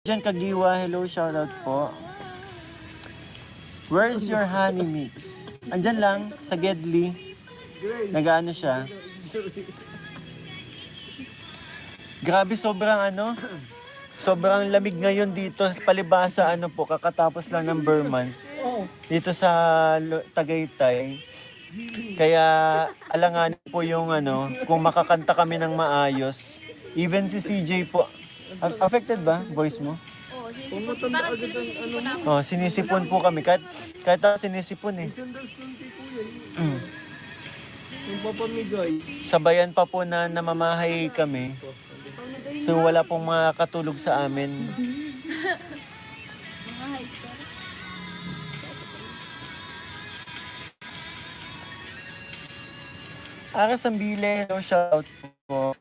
Diyan Kagiwa, hello, shoutout po. Where's your honey mix? Andyan lang, sa Gedli. Nagaano siya. Grabe, sobrang lamig ngayon dito sa palibasa, kakatapos lang ng Burmans. Dito sa Tagaytay. Kaya alanganin po yung kung makakanta kami ng maayos. Even si CJ po. Affected ba voice mo? Oo, sinisipon. Parang feeling ko sinisipon ako. Oh, sinisipon po kami. Kahit ako sinisipon eh. Yung papamigay. Sabayan pa po na namamahay kami. So wala pong makakatulog sa amin. Mga hiker. Ara Sambile, hello, shoutout po.